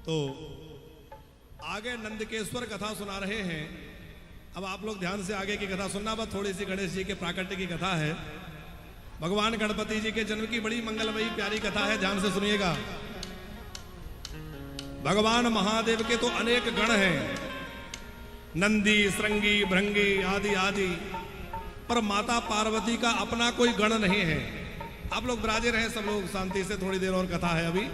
तो आगे नंदकेश्वर कथा सुना रहे हैं। अब आप लोग ध्यान से आगे की कथा सुनना। बस थोड़ी सी गणेश जी के प्राकट्य की कथा है। भगवान गणपति जी के जन्म की बड़ी मंगलमयी प्यारी कथा है, ध्यान से सुनिएगा। भगवान महादेव के तो अनेक गण हैं, नंदी, श्रृंगी, भृंगी आदि आदि, पर माता पार्वती का अपना कोई गण नहीं है। आप लोग विराजे रहे सब लोग शांति से, थोड़ी देर और कथा है अभी।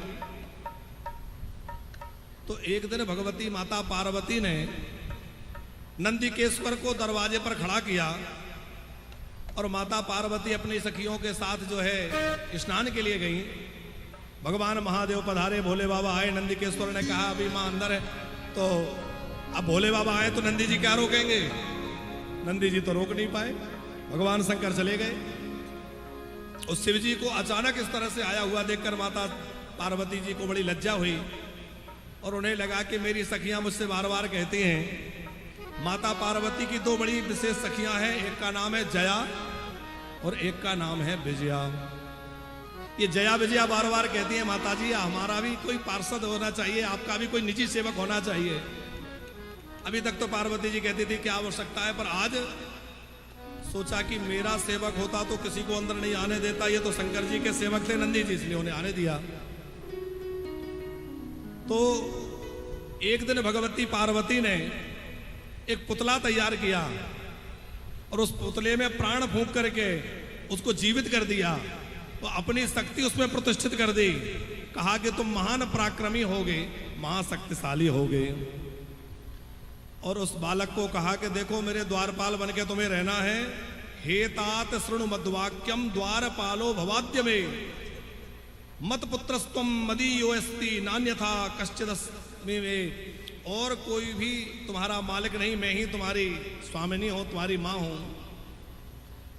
तो एक दिन भगवती माता पार्वती ने नंदीकेश्वर को दरवाजे पर खड़ा किया और माता पार्वती अपनी सखियों के साथ जो है स्नान के लिए गई। भगवान महादेव पधारे, भोले बाबा आए। नंदीकेश्वर ने कहा अभी मां अंदर है। तो अब भोले बाबा आए तो नंदी जी क्या रोकेंगे? नंदी जी तो रोक नहीं पाए। भगवान शंकर चले गए। उस शिव जी को अचानक इस तरह से आया हुआ देखकर माता पार्वती जी को बड़ी लज्जा हुई और उन्हें लगा कि मेरी सखियां मुझसे बार बार कहती हैं। माता पार्वती की दो बड़ी विशेष सखियां हैं, एक का नाम है जया और एक का नाम है विजया। ये जया विजया बार बार कहती हैं माता जी हमारा भी कोई पार्षद होना चाहिए, आपका भी कोई निजी सेवक होना चाहिए। अभी तक तो पार्वती जी कहती थी क्या आवश्यकता है, पर आज सोचा कि मेरा सेवक होता तो किसी को अंदर नहीं आने देता। ये तो शंकर जी के सेवक थे नंदी जी, इसलिए उन्हें आने दिया। तो एक दिन भगवती पार्वती ने एक पुतला तैयार किया और उस पुतले में प्राण फूंक करके उसको जीवित कर दिया। तो अपनी शक्ति उसमें प्रतिष्ठित कर दी। कहा कि तुम महान पराक्रमी होगे, महाशक्तिशाली होगे। और उस बालक को कहा कि देखो मेरे द्वारपाल बनके तुम्हें रहना है। हेतात शृणु मद्वाक्यम द्वारपालो भवाद्य में मत पुत्रस्त्वम मदीयोस्ति नान्यथा कश्चिदस्मि में। और कोई भी तुम्हारा मालिक नहीं, मैं ही तुम्हारी स्वामिनी हूं, तुम्हारी मां हूं।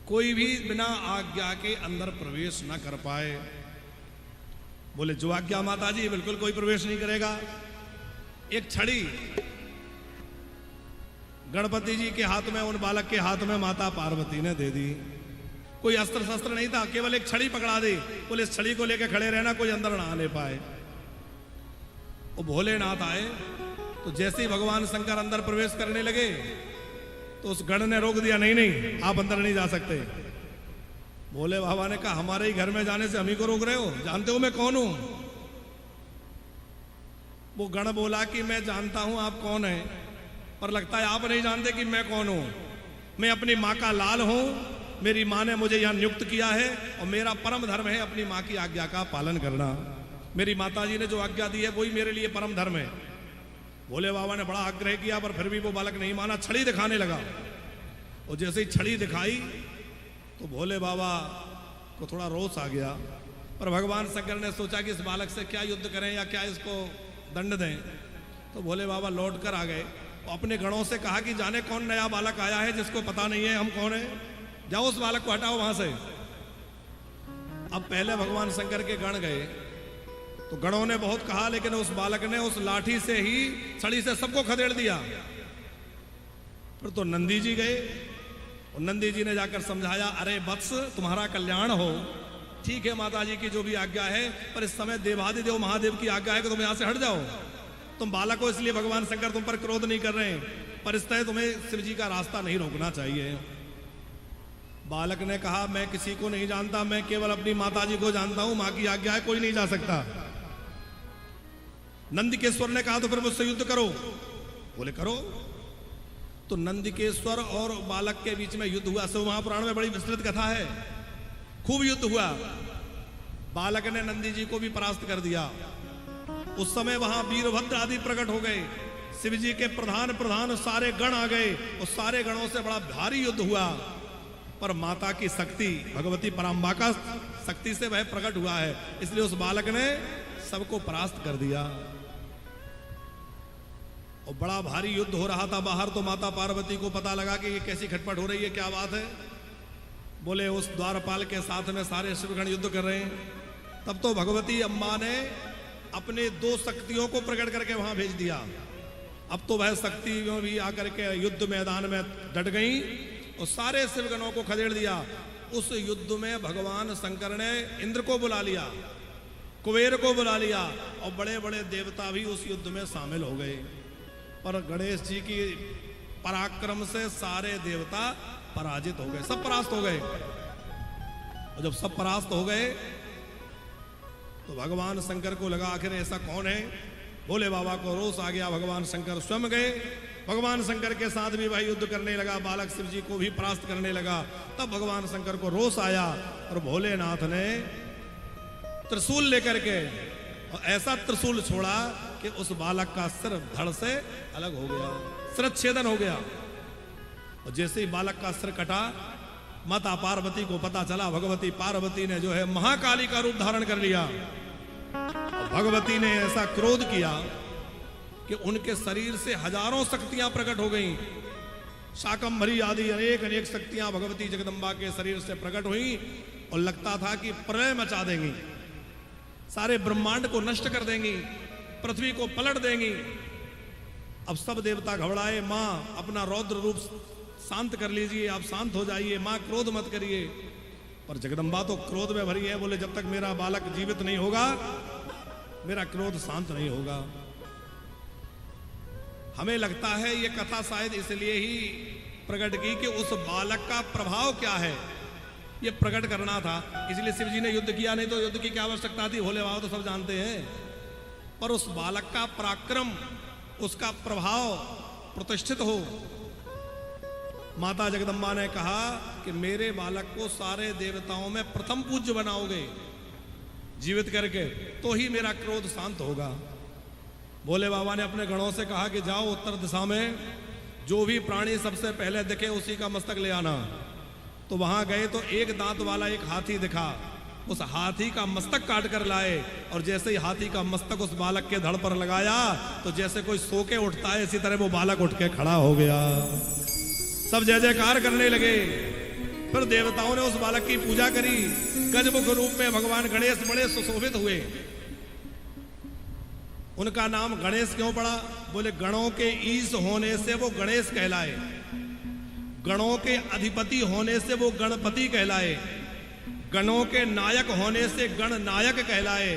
कोई भी बिना आज्ञा के अंदर प्रवेश न कर पाए। बोले जो आज्ञा माता जी, बिल्कुल कोई प्रवेश नहीं करेगा। एक छड़ी गणपति जी के हाथ में, उन बालक के हाथ में माता पार्वती ने दे दी। कोई अस्त्र शस्त्र नहीं था, केवल एक छड़ी पकड़ा दी। बोले इस छड़ी को लेकर खड़े रहना, कोई अंदर ना आने पाए। वो भोलेनाथ आए तो जैसे ही भगवान शंकर अंदर प्रवेश करने लगे तो उस गण ने रोक दिया, नहीं नहीं आप अंदर नहीं जा सकते। भोले बाबा ने कहा हमारे ही घर में जाने से हम ही को रोक रहे हो? जानते हो मैं कौन हूं? वो गण बोला कि मैं जानता हूं आप कौन है, पर लगता है आप नहीं जानते कि मैं कौन हूं। मैं अपनी माँ का लाल हूं। मेरी माँ ने मुझे यहां नियुक्त किया है और मेरा परम धर्म है अपनी माँ की आज्ञा का पालन करना। मेरी माता जी ने जो आज्ञा दी है वही मेरे लिए परम धर्म है। भोले बाबा ने बड़ा आग्रह किया पर फिर भी वो बालक नहीं माना, छड़ी दिखाने लगा। और जैसे ही छड़ी दिखाई तो भोले बाबा को थोड़ा रोष आ गया। पर भगवान शंकर ने सोचा कि इस बालक से क्या युद्ध करें या क्या इसको दंड दें। तो भोले बाबा लौट कर आ गए और अपने गणों से कहा कि जाने कौन नया बालक आया है जिसको पता नहीं है हम कौन है, जाओ उस बालक को हटाओ वहां से। अब पहले भगवान शंकर के गण गए तो गणों ने बहुत कहा, लेकिन उस बालक ने उस लाठी से ही छड़ी से सबको खदेड़ दिया। फिर तो नंदी जी गए और नंदी जी ने जाकर समझाया, अरे वत्स तुम्हारा कल्याण हो, ठीक है माता जी की जो भी आज्ञा है, पर इस समय देवादिदेव महादेव की आज्ञा है कि तुम यहां से हट जाओ। तुम बालक हो इसलिए भगवान शंकर तुम पर क्रोध नहीं कर रहे हैं, पर इस तरह तुम्हें शिव जी का रास्ता नहीं रोकना चाहिए। बालक ने कहा मैं किसी को नहीं जानता, मैं केवल अपनी माता जी को जानता हूं, मां की आज्ञा है, कोई नहीं जा सकता। नंदीकेश्वर ने कहा तो फिर मुझसे युद्ध करो। बोले करो। तो नंदीकेश्वर और बालक के बीच में युद्ध हुआ। शिव महापुराण में बड़ी विस्तृत कथा है, खूब युद्ध हुआ। बालक ने नंदी जी को भी परास्त कर दिया। उस समय वहां वीरभद्र आदि प्रकट हो गए, शिव जी के प्रधान सारे गण आ गए और सारे गणों से बड़ा भारी युद्ध हुआ। पर माता की शक्ति, भगवती पराम्बा का शक्ति से वह प्रकट हुआ है, इसलिए उस बालक ने सबको परास्त कर दिया। और बड़ा भारी युद्ध हो रहा था बाहर। तो माता पार्वती को पता लगा कि ये कैसी खटपट हो रही है, क्या बात है। बोले उस द्वारपाल के साथ में सारे शिवगण युद्ध कर रहे हैं। तब तो भगवती अम्बा ने अपने दो शक्तियों को प्रकट करके वहां भेज दिया। अब तो वह शक्ति भी आकर के युद्ध मैदान में डट गई और सारे शिवगणों को खदेड़ दिया। उस युद्ध में भगवान शंकर ने इंद्र को बुला लिया कुबेर को बुला लिया और बड़े बड़े देवता भी उस युद्ध में शामिल हो गए। पर गणेश जी की पराक्रम से सारे देवता पराजित हो गए, सब परास्त हो गए। और जब सब परास्त हो गए तो भगवान शंकर को लगा आखिर ऐसा कौन है। भोले बाबा को रोष आ गया, भगवान शंकर स्वयं गए। भगवान शंकर के साथ भी भाई युद्ध करने लगा, बालक शिव जी को भी परास्त करने लगा। तब भगवान शंकर को रोष आया और भोलेनाथ ने त्रिशूल लेकर के और ऐसा त्रिशूल छोड़ा कि उस बालक का सिर धड़ से अलग हो गया, सिरच्छेदन हो गया। और जैसे ही बालक का सिर कटा, माता पार्वती को पता चला। भगवती पार्वती ने जो है महाकाली का रूप धारण कर लिया। भगवती ने ऐसा क्रोध किया कि उनके शरीर से हजारों शक्तियां प्रकट हो गईं। शाकंभरी आदि अनेक अनेक शक्तियां भगवती जगदम्बा के शरीर से प्रकट हुई और लगता था कि प्रलय मचा देंगी, सारे ब्रह्मांड को नष्ट कर देंगी, पृथ्वी को पलट देंगी। अब सब देवता घबराए, मां अपना रौद्र रूप शांत कर लीजिए, आप शांत हो जाइए, मां क्रोध मत करिए। पर जगदम्बा तो क्रोध में भरी है, बोले जब तक मेरा बालक जीवित नहीं होगा मेरा क्रोध शांत नहीं होगा। हमें लगता है ये कथा शायद इसलिए ही प्रकट की कि उस बालक का प्रभाव क्या है ये प्रकट करना था, इसलिए शिव जी ने युद्ध किया। नहीं तो युद्ध की क्या आवश्यकता थी, भोले बाबा तो सब जानते हैं। पर उस बालक का पराक्रम, उसका प्रभाव प्रतिष्ठित हो। माता जगदम्बा ने कहा कि मेरे बालक को सारे देवताओं में प्रथम पूज्य बनाओगे जीवित करके, तो ही मेरा क्रोध शांत होगा। भोले बाबा ने अपने गणों से कहा कि जाओ उत्तर दिशा में जो भी प्राणी सबसे पहले दिखे उसी का मस्तक ले आना। तो वहां गए तो एक दांत वाला एक हाथी दिखा, उस हाथी का मस्तक काट कर लाए और जैसे ही हाथी का मस्तक उस बालक के धड़ पर लगाया तो जैसे कोई सो के उठता है इसी तरह वो बालक उठ के खड़ा हो गया। सब जय जयकार करने लगे। फिर देवताओं ने उस बालक की पूजा करी। गजमुख रूप में भगवान गणेश बड़े सुशोभित हुए। उनका नाम गणेश क्यों पड़ा, बोले गणों के ईश होने से वो गणेश कहलाए, गणों के अधिपति होने से वो गणपति कहलाए, गणों के नायक होने से गण नायक कहलाए,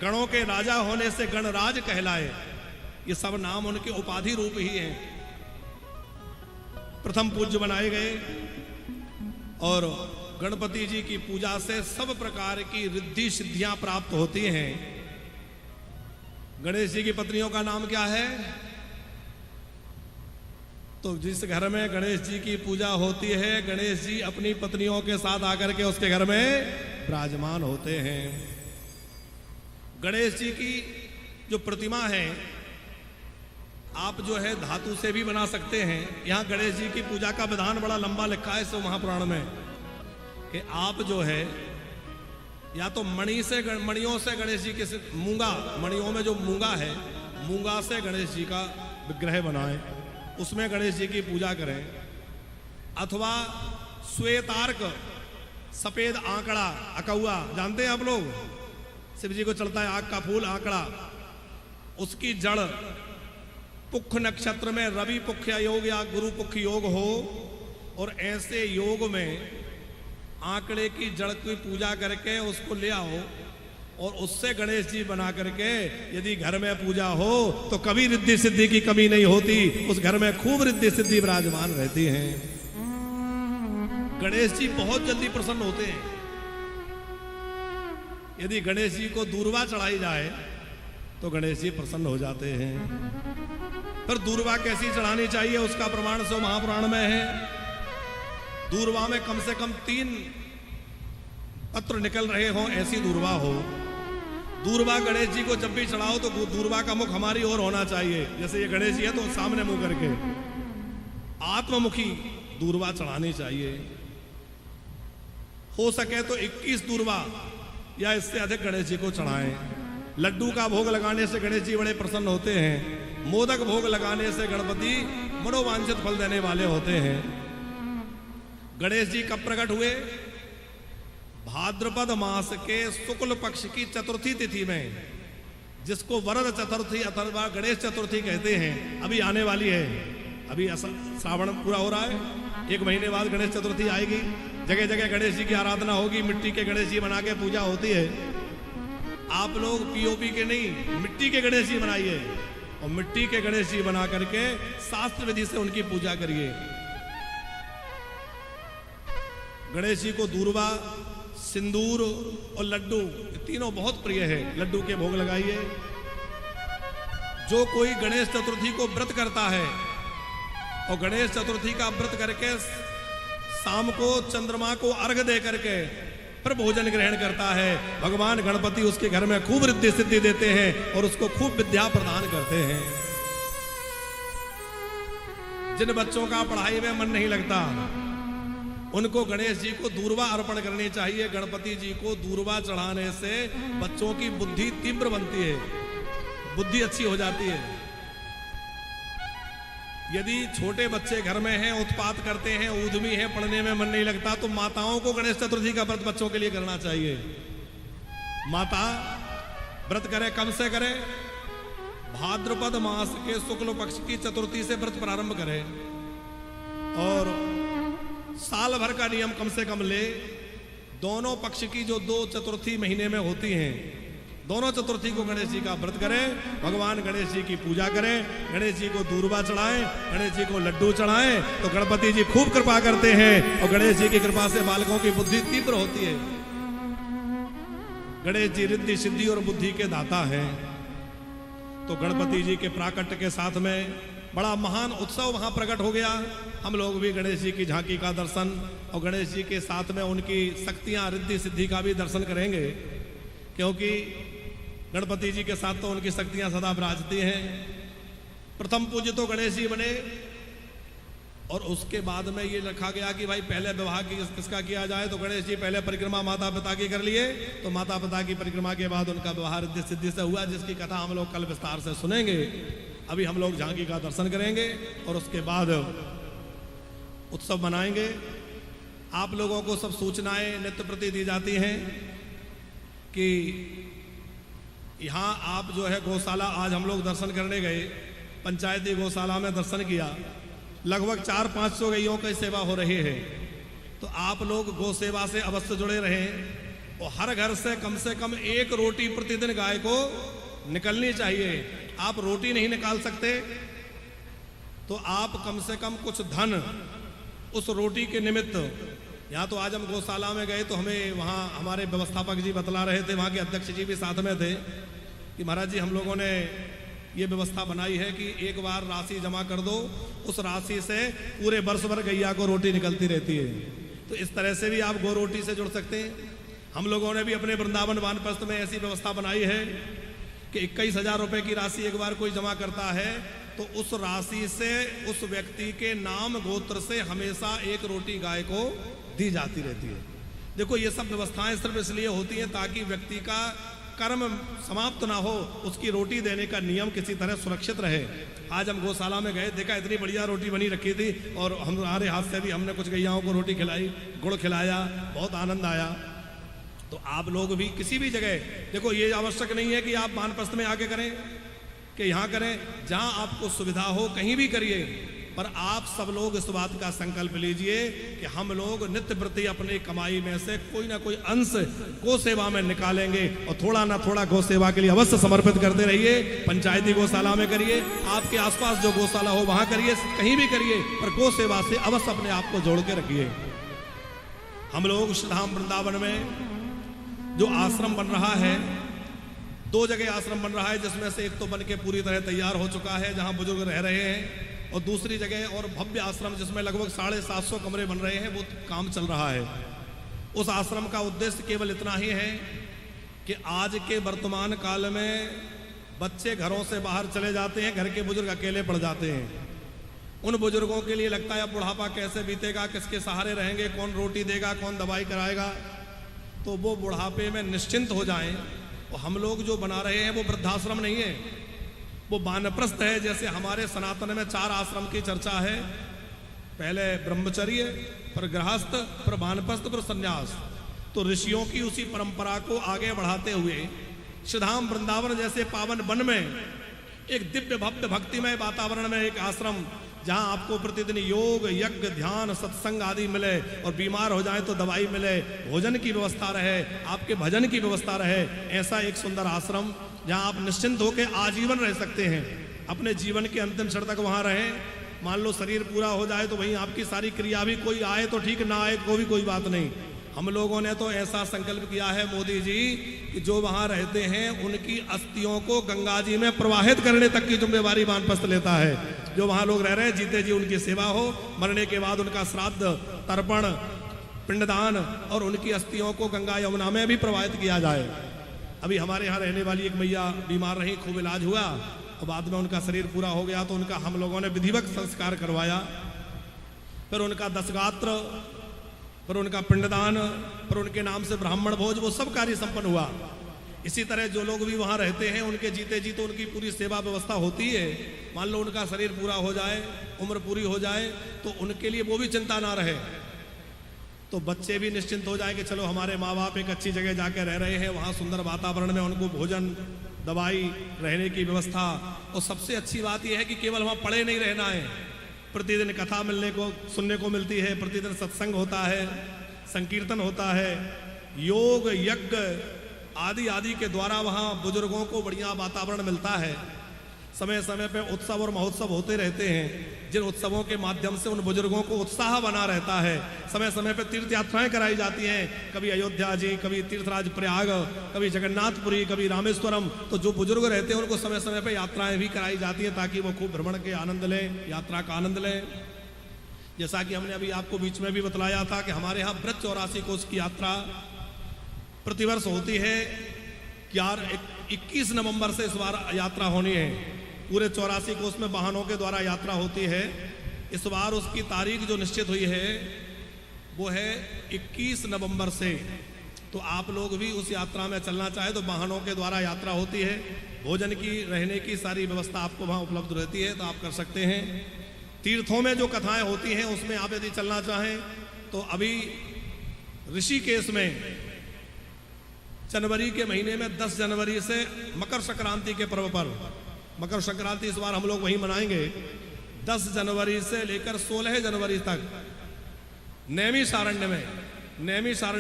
गणों के राजा होने से गणराज कहलाए। ये सब नाम उनके उपाधि रूप ही हैं। प्रथम पूज्य बनाए गए और गणपति जी की पूजा से सब प्रकार की रिद्धि सिद्धियां प्राप्त होती हैं। गणेश जी की पत्नियों का नाम क्या है, तो जिस घर में गणेश जी की पूजा होती है गणेश जी अपनी पत्नियों के साथ आकर के उसके घर में विराजमान होते हैं। गणेश जी की जो प्रतिमा है आप जो है धातु से भी बना सकते हैं। यहां गणेश जी की पूजा का विधान बड़ा लंबा लिखा है शिव महापुराण में कि आप जो है या तो मणियों से गणेश जी के मूंगा, मणियों में जो मूंगा है मूंगा से गणेश जी का विग्रह बनाएं, उसमें गणेश जी की पूजा करें। अथवा श्वेतार्क, सफेद आंकड़ा, अकौआ जानते हैं आप लोग, शिव जी को चलता है आग का फूल आंकड़ा, उसकी जड़ पुख नक्षत्र में रवि पुख योग या गुरु पुख योग हो और ऐसे योग में आंकड़े की जड़ की पूजा करके उसको ले आओ और उससे गणेश जी बना करके यदि घर में पूजा हो तो कभी रिद्धि सिद्धि की कमी नहीं होती, उस घर में खूब रिद्धि सिद्धि विराजमान रहती हैं। गणेश जी बहुत जल्दी प्रसन्न होते हैं। यदि गणेश जी को दूर्वा चढ़ाई जाए तो गणेश जी प्रसन्न हो जाते हैं। पर दूर्वा कैसी चढ़ानी चाहिए उसका प्रमाण सो महापुराण में है। दूर्वा में कम से कम 3 पत्र निकल रहे हो ऐसी दूर्वा हो। दूर्वा गणेश जी को जब भी चढ़ाओ तो दूर्वा का मुख हमारी ओर होना चाहिए। जैसे ये गणेश जी है तो सामने मुंह करके आत्ममुखी दूर्वा चढ़ानी चाहिए। हो सके तो 21 दूर्वा या इससे अधिक गणेश जी को चढ़ाएं। लड्डू का भोग लगाने से गणेश जी बड़े प्रसन्न होते हैं। मोदक भोग लगाने से गणपति मनोवांछित फल देने वाले होते हैं। गणेश जी कब प्रकट हुए, भाद्रपद मास के शुक्ल पक्ष की चतुर्थी तिथि में, जिसको वरद चतुर्थी अथवा गणेश चतुर्थी कहते हैं। अभी आने वाली है, अभी श्रावण पूरा हो रहा है, 1 महीने बाद गणेश चतुर्थी आएगी। जगह जगह गणेश जी की आराधना होगी, मिट्टी के गणेश जी बना के पूजा होती है। आप लोग पीओपी के नहीं, मिट्टी के गणेश जी बनाइए और मिट्टी के गणेश जी बना करके शास्त्र विधि से उनकी पूजा करिए। गणेश जी को दूर्वा, सिंदूर और लड्डू, ये तीनों बहुत प्रिय है। लड्डू के भोग लगाइए। जो कोई गणेश चतुर्थी को व्रत करता है और गणेश चतुर्थी का व्रत करके शाम को चंद्रमा को अर्घ दे करके फिर भोजन ग्रहण करता है, भगवान गणपति उसके घर में खूब रिद्धि सिद्धि देते हैं और उसको खूब विद्या प्रदान करते हैं। जिन बच्चों का पढ़ाई में मन नहीं लगता उनको गणेश जी को दूर्वा अर्पण करनी चाहिए। गणपति जी को दूर्वा चढ़ाने से बच्चों की बुद्धि तीव्र बनती है, बुद्धि अच्छी हो जाती है। यदि छोटे बच्चे घर में हैं, उत्पात करते हैं, ऊधमी हैं, पढ़ने में मन नहीं लगता, तो माताओं को गणेश चतुर्थी का व्रत बच्चों के लिए करना चाहिए। माता व्रत करे, कब से करे? भाद्रपद मास के शुक्ल पक्ष की चतुर्थी से व्रत प्रारंभ करे और साल भर का नियम कम से कम ले। दोनों पक्ष की जो 2 चतुर्थी महीने में होती हैं, दोनों चतुर्थी को गणेश जी का व्रत करें, भगवान गणेश जी की पूजा करें, गणेश जी को दूर्वा चढ़ाएं, गणेश जी को लड्डू चढ़ाएं, तो गणपति जी खूब कृपा करते हैं और गणेश जी की कृपा से बालकों की बुद्धि तीव्र होती है। गणेश जी रिद्धि सिद्धि और बुद्धि के दाता हैं। तो गणपति जी के प्राकट्य के साथ में बड़ा महान उत्सव वहां प्रकट हो गया। हम लोग भी गणेश जी की झांकी का दर्शन और गणेश जी के साथ में उनकी शक्तियां, रिद्धि सिद्धि का भी दर्शन करेंगे, क्योंकि गणपति जी के साथ तो उनकी शक्तियां सदा विराजती हैं। प्रथम पूज्य तो गणेश जी बने और उसके बाद में ये रखा गया कि भाई पहले विवाह किसका किया जाए, तो गणेश जी पहले परिक्रमा माता पिता की कर लिए, तो माता पिता की परिक्रमा के बाद उनका विवाह रिद्धि सिद्धि से हुआ, जिसकी कथा हम लोग कल विस्तार से सुनेंगे। अभी हम लोग झांकी का दर्शन करेंगे और उसके बाद उत्सव मनाएंगे। आप लोगों को सब सूचनाएं नित्य प्रति दी जाती हैं कि यहाँ आप जो है गौशाला, आज हम लोग दर्शन करने गए, पंचायती गौशाला में दर्शन किया, लगभग 400-500 गैयों की सेवा हो रही है। तो आप लोग गौ सेवा से अवश्य जुड़े रहें और हर घर से कम 1 रोटी प्रतिदिन गाय को निकलनी चाहिए। आप रोटी नहीं निकाल सकते तो आप कम से कम कुछ धन उस रोटी के निमित्त, यहाँ तो आज हम गौशाला में गए तो हमें वहाँ हमारे व्यवस्थापक जी बतला रहे थे, वहाँ के अध्यक्ष जी भी साथ में थे, कि महाराज जी हम लोगों ने ये व्यवस्था बनाई है कि एक बार राशि जमा कर दो, उस राशि से पूरे वर्ष भर गैया को रोटी निकलती रहती है। तो इस तरह से भी आप गौ रोटी से जुड़ सकते हैं। हम लोगों ने भी अपने वृंदावन वानप्रस्थ में ऐसी व्यवस्था बनाई है कि 21,000 रुपये की राशि एक बार कोई जमा करता है तो उस राशि से उस व्यक्ति के नाम गोत्र से हमेशा 1 रोटी गाय को दी जाती रहती है। देखो ये सब व्यवस्थाएं सिर्फ इसलिए होती हैं ताकि व्यक्ति का कर्म समाप्त ना हो, उसकी रोटी देने का नियम किसी तरह सुरक्षित रहे। आज हम गौशाला में गए, देखा इतनी बढ़िया रोटी बनी रखी थी और हमारे हाथ से भी हमने कुछ गैयाओं को रोटी खिलाई, गुड़ खिलाया, बहुत आनंद आया। तो आप लोग भी किसी भी जगह, देखो ये आवश्यक नहीं है कि आप वानप्रस्थ में आके करें कि यहाँ करें, जहाँ आपको सुविधा हो कहीं भी करिए, पर आप सब लोग इस बात का संकल्प लीजिए कि हम लोग नित्य प्रति अपनी कमाई में से कोई ना कोई अंश गौ सेवा में निकालेंगे और थोड़ा ना थोड़ा गौ सेवा के लिए अवश्य समर्पित करते रहिए। पंचायती गौशाला में करिए, आपके आसपास जो गौशाला हो वहां करिए, कहीं भी करिए, पर गौ सेवा से अवश्य अपने आप को जोड़ के रखिए। हम लोग श्रीधाम वृंदावन में जो आश्रम बन रहा है, 2 जगह आश्रम बन रहा है, जिसमें से एक तो बन के पूरी तरह तैयार हो चुका है जहां बुजुर्ग रह रहे हैं, और दूसरी जगह और भव्य आश्रम जिसमें लगभग 750 कमरे बन रहे हैं, वो काम चल रहा है। उस आश्रम का उद्देश्य केवल इतना ही है कि आज के वर्तमान काल में बच्चे घरों से बाहर चले जाते हैं, घर के बुजुर्ग अकेले पड़ जाते हैं। उन बुजुर्गों के लिए लगता है बुढ़ापा कैसे बीतेगा, किसके सहारे रहेंगे, कौन रोटी देगा, कौन दवाई कराएगा, तो वो बुढ़ापे में निश्चिंत हो जाएं। और हम लोग जो बना रहे हैं वो वृद्धाश्रम नहीं है, वो वानप्रस्थ है। जैसे हमारे सनातन में 4 आश्रम की चर्चा है, पहले ब्रह्मचर्य, फिर गृहस्थ, फिर वानप्रस्थ, फिर संन्यास। तो ऋषियों की उसी परंपरा को आगे बढ़ाते हुए श्रीधाम वृंदावन जैसे पावन वन में एक दिव्य भव्य भक्तिमय वातावरण में एक आश्रम जहां आपको प्रतिदिन योग, यज्ञ, ध्यान, सत्संग आदि मिले और बीमार हो जाए तो दवाई मिले, भोजन की व्यवस्था रहे, आपके भजन की व्यवस्था रहे, ऐसा एक सुंदर आश्रम जहां आप निश्चिंत होकर आजीवन रह सकते हैं, अपने जीवन के अंतिम क्षण तक वहां रहें। मान लो शरीर पूरा हो जाए तो वहीं आपकी सारी क्रिया भी, कोई आए तो ठीक, ना आए तो भी कोई बात नहीं। हम लोगों ने तो ऐसा संकल्प किया है मोदी जी कि जो वहां रहते हैं उनकी अस्थियों को गंगा जी में प्रवाहित करने तक की जिम्मेवारी वानप्रस्थ लेता है। जो वहां लोग रह रहे हैं, जीते जी उनकी सेवा हो, मरने के बाद उनका श्राद्ध, तर्पण, पिंडदान और उनकी अस्थियों को गंगा यमुना में भी प्रवाहित किया जाए। अभी हमारे यहाँ रहने वाली एक मैया बीमार रही, खूब इलाज हुआ और बाद में उनका शरीर पूरा हो गया तो उनका हम लोगों ने विधिवत संस्कार करवाया, फिर उनका दशगात्र, फिर उनका पिंडदान, फिर उनके नाम से ब्राह्मण भोज, वो सब कार्य संपन्न हुआ। इसी तरह जो लोग भी वहाँ रहते हैं उनके जीते जी तो उनकी पूरी सेवा व्यवस्था होती है। मान लो उनका शरीर पूरा हो जाए, उम्र पूरी हो जाए तो उनके लिए वो भी चिंता ना रहे, तो बच्चे भी निश्चिंत हो जाए कि चलो हमारे माँ बाप एक अच्छी जगह जाके रह रहे हैं, वहाँ सुंदर वातावरण में उनको भोजन, दवाई, रहने की व्यवस्था। और सबसे अच्छी बात यह है कि केवल वहाँ पड़े नहीं रहना है, प्रतिदिन कथा मिलने को, सुनने को मिलती है, प्रतिदिन सत्संग होता है, संकीर्तन होता है, योग, यज्ञ आदि आदि के द्वारा वहाँ बुजुर्गों को बढ़िया वातावरण मिलता है। समय समय पे उत्सव और महोत्सव होते रहते हैं, जिन उत्सवों के माध्यम से उन बुजुर्गों को उत्साह बना रहता है। समय समय पे तीर्थ यात्राएं कराई जाती हैं, कभी अयोध्या जी, कभी तीर्थराज प्रयाग, कभी जगन्नाथपुरी, कभी रामेश्वरम। तो जो बुजुर्ग रहते हैं उनको समय समय पे यात्राएं भी कराई जाती हैं ताकि वो खूब भ्रमण के आनंद लें, यात्रा का आनंद लें। जैसा कि हमने अभी आपको बीच में भी बतलाया था कि हमारे यहाँ ब्रज 84 कोस की यात्रा प्रतिवर्ष होती है। 21 नवंबर से इस बार यात्रा होनी है। पूरे 84 कोस में वाहनों के द्वारा यात्रा होती है। इस बार उसकी तारीख जो निश्चित हुई है वो है 21 नवंबर से। तो आप लोग भी उस यात्रा में चलना चाहे तो वाहनों के द्वारा यात्रा होती है। भोजन की, रहने की सारी व्यवस्था आपको वहाँ उपलब्ध रहती है, तो आप कर सकते हैं। तीर्थों में जो कथाएं होती हैं उसमें आप यदि चलना चाहें तो अभी ऋषिकेश में जनवरी के महीने में 10 जनवरी से मकर संक्रांति के पर्व पर, मकर संक्रांति इस बार हम लोग वहीं मनाएंगे, 10 जनवरी से लेकर 16 जनवरी तक नैमिषारण्य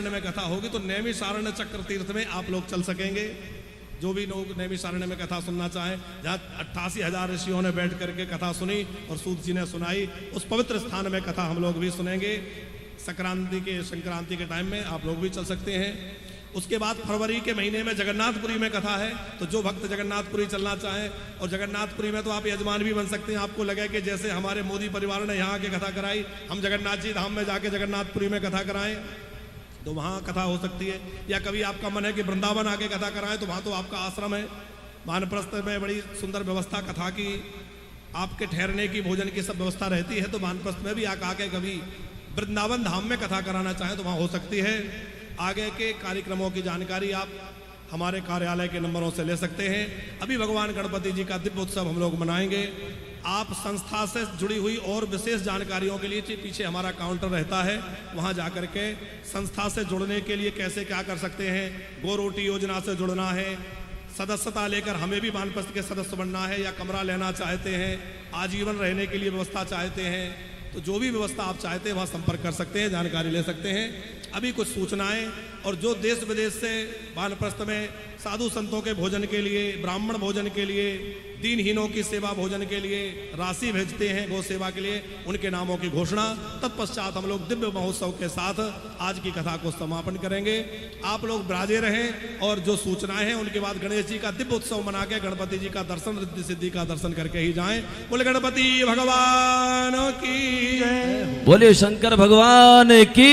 में कथा होगी। तो नैमिषारण्य चक्र तीर्थ में आप लोग चल सकेंगे। जो भी लोग नैमिषारण्य में कथा सुनना चाहें, जहाँ 88,000 ऋषियों ने बैठ करके कथा सुनी और सूत जी ने सुनाई, उस पवित्र स्थान में कथा हम लोग भी सुनेंगे। संक्रांति के टाइम में आप लोग भी चल सकते हैं। उसके बाद फरवरी के महीने में जगन्नाथपुरी में कथा है। तो जो भक्त जगन्नाथपुरी चलना चाहें, और जगन्नाथपुरी में तो आप यजमान भी बन सकते हैं। आपको लगे कि जैसे हमारे मोदी परिवार ने यहाँ आके कथा कराई, हम जगन्नाथ जी धाम में जाके जगन्नाथपुरी में कथा कराएं, तो वहाँ कथा हो सकती है। या कभी आपका मन है कि वृंदावन आके कथा कराएं, तो वहाँ तो आपका आश्रम है। वानप्रस्थ में बड़ी सुंदर व्यवस्था कथा की, आपके ठहरने की, भोजन की सब व्यवस्था रहती है। तो वानप्रस्थ में भी आके कभी वृंदावन धाम में कथा कराना चाहें तो वहाँ हो सकती है। आगे के कार्यक्रमों की जानकारी आप हमारे कार्यालय के नंबरों से ले सकते हैं। अभी भगवान गणपति जी का दिव्य उत्सव हम लोग मनाएंगे। आप संस्था से जुड़ी हुई और विशेष जानकारियों के लिए पीछे हमारा काउंटर रहता है, वहां जाकर के संस्था से जुड़ने के लिए कैसे क्या कर सकते हैं। गो रोटी योजना से जुड़ना है, सदस्यता लेकर हमें भी वानप्रस्थ के सदस्य बनना है, या कमरा लेना चाहते हैं, आजीवन रहने के लिए व्यवस्था चाहते हैं, तो जो भी व्यवस्था आप चाहते हैं वहाँ संपर्क कर सकते हैं, जानकारी ले सकते हैं। अभी कुछ सूचनाएं, और जो देश विदेश से वानप्रस्थ में साधु संतों के भोजन के लिए, ब्राह्मण भोजन के लिए, दीनहीनों की सेवा भोजन के लिए राशि भेजते हैं गौ सेवा के लिए, उनके नामों की घोषणा। तत्पश्चात हम लोग दिव्य महोत्सव के साथ आज की कथा को समापन करेंगे। आप लोग विराजे रहें, और जो सूचनाएं हैं उनके बाद गणेश जी का दिव्य उत्सव मना के गणपति जी का दर्शन, रिद्धि सिद्धि का दर्शन करके ही जाएं। बोले गणपति भगवान की, बोले शंकर भगवान की।